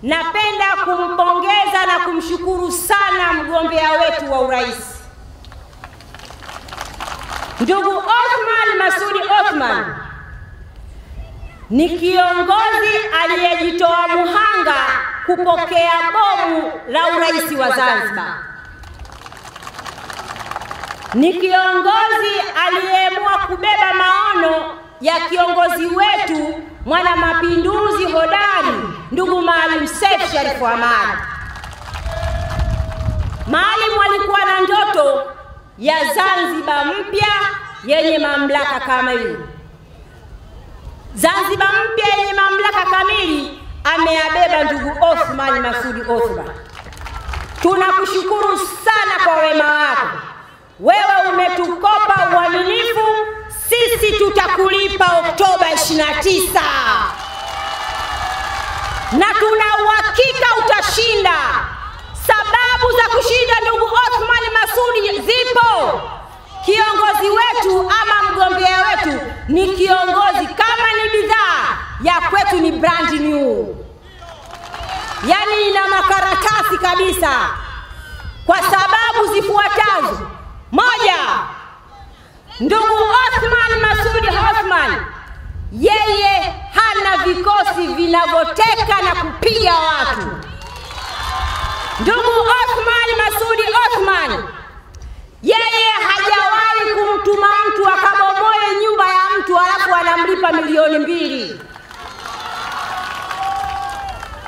napenda kumpongeza na kumshukuru sana mgombea wetu wa urais ndugu Othman Masoud Othman. Ni kiongozi aliyejitoa muhanga kupokea bomu la urais wa Zanzibar. Ni kiongozi aliyeamua kubeba maono ya kiongozi wetu mwana mapinduzi hodari ndugu Maalim Seif Sharif Hamad. Maalim alikuwa na ndoto ya Zanzibar mpya yenye mamlaka kamili. Zanzibar mpya yenye mamlaka kamili ameyabeba ndugu Othman Masoud Othman. Tunakushukuru sana kwa wema wako. Wewe umetukopa uaminifu, sisi tutakulipa Oktoba 29. Na tuna uhakika utashinda. Sababu za kushinda ndugu Othman Masoud zipo. Kiongozi wetu ama mgombea wetu ni kiongozi kama ni bidhaa ya kwetu ni brand new. Yani ina makaratasi kabisa. Kwa sababu zifuatazo. Moja, ndugu Othman Masoud Othman yeye hana vikosi vinavyoteka na kupiga watu. Ndugu Othman Masoud Othman yeye hajawahi kumtuma mtu akabomoe nyumba ya mtu alafu anamlipa $2,000,000.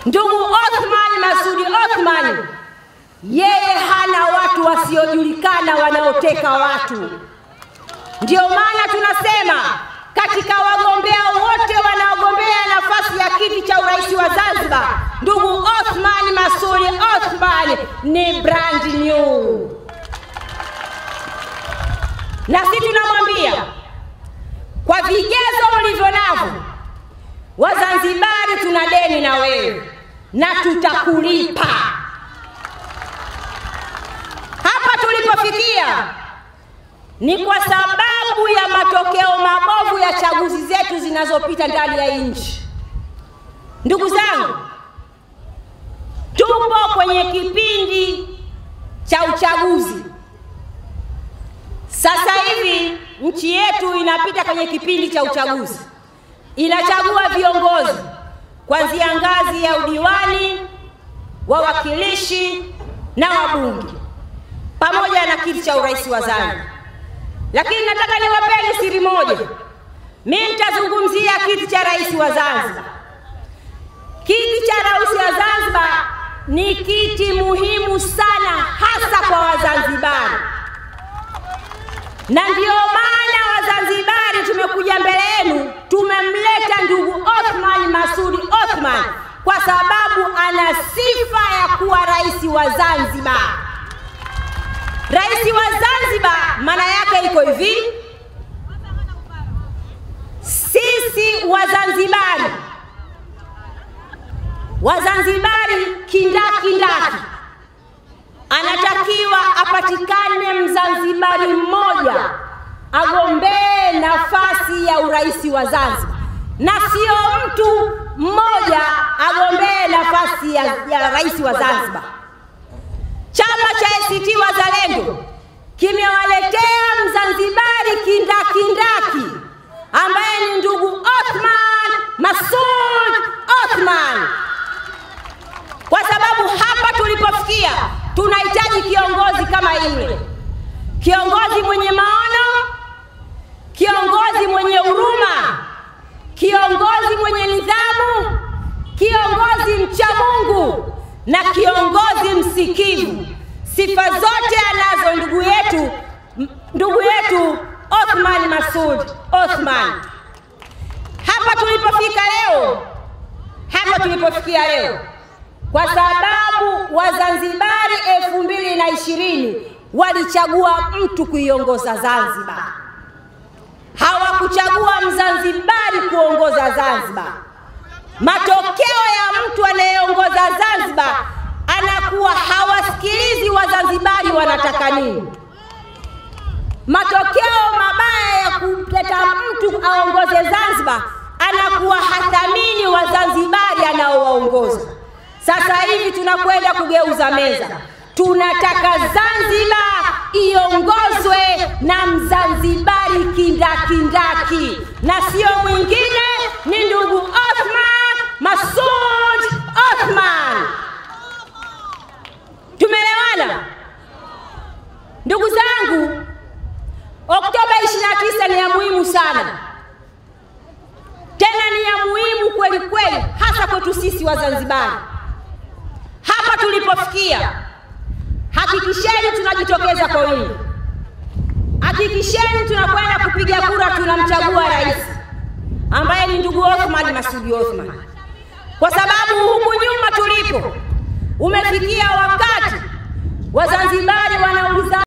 Ndugu Othman Masoud Othman yeye hana watu wasiojulikana wanaoteka watu. Ndio maana tunasema katika wagombea wote wanaogombea nafasi ya kiti cha urais wa Zanzibar, ndugu Othman Masoud Othman ni brand new. Na sisi tunamwambia kwa vigezo ulivyo navyo, Wazanzibari tuna deni na wewe na tutakulipa. Hapa tulipofikia ni kwa sababu ya matokeo mabovu ya chaguzi zetu zinazopita ndani ya nchi. Ndugu zangu, tupo kwenye kipindi cha uchaguzi. Sasa hivi nchi yetu inapita kwenye kipindi cha uchaguzi. Inachagua viongozi kuanzia ngazi ya udiwani, wawakilishi na wabunge pamoja na kiti cha urais wa Zanzibar. Lakini nataka niwapeni siri moja. Mimi nitazungumzia kiti cha rais wa Zanzibar. Kiti cha rais wa Zanzibar ni kiti muhimu sana hasa kwa Wazanzibari. Na ndio maana Wazanzibari tumekuja mbele yenu, tumemleta ndugu Othman Masoud Othman kwa sababu ana sifa ya kuwa rais wa Zanzibar. Rais wa Zanzibar maana yake iko hivi: sisi Wazanzibari kindaki anatakiwa apatikane Mzanzibari mmoja agombee nafasi ya urais wa Zanzibar, na sio mtu mmoja agombee nafasi ya rais wa Zanzibar. Chama cha ACT Wazalendo kimewaletea Mzanzibari kindaki ambaye ni ndugu Othman Masoud Othman, kwa sababu hapa tulipofikia tunahitaji kiongozi kama yule. Kiongozi mwenye maono, kiongozi mwenye huruma, kiongozi mwenye nidhamu, kiongozi mcha Mungu na kiongozi msikivu. Sifa zote anazo ndugu yetu Othman Masoud Othman. Hapa tulipofikia leo kwa sababu Wazanzibari 2020 walichagua mtu kuiongoza Zanzibar. Hawakuchagua Mzanzibari kuongoza Zanzibar. Matokeo ya mtu anayeongoza Zanzibar anakuwa hawasikilizi Wazanzibari wanataka nini. Matokeo mabaya ya kuleta mtu aongoze Zanzibar anakuwa hathamini Wazanzibari anaowaongoza. Sasa hivi tunakwenda kugeuza meza. Tunataka Zanzibar iongozwe na Mzanzibari kindakindaki, na sio mwingine, ni ndugu Othman Masoud Othman. Tumeelewana? Ndugu zangu, Oktoba 29 ni ya muhimu sana. Tena ni ya muhimu kweli kweli, hasa kwetu sisi wa Zanzibar. Hapa tulipofikia, hakikisheni tunajitokeza kwa wingi. Hakikisheni tunakwenda kupiga kura, tunamchagua rais ambaye ni ndugu Othman Masoud Othman. Kwa sababu huku nyuma tulipo, umefikia wakati Wazanzibari wanauliza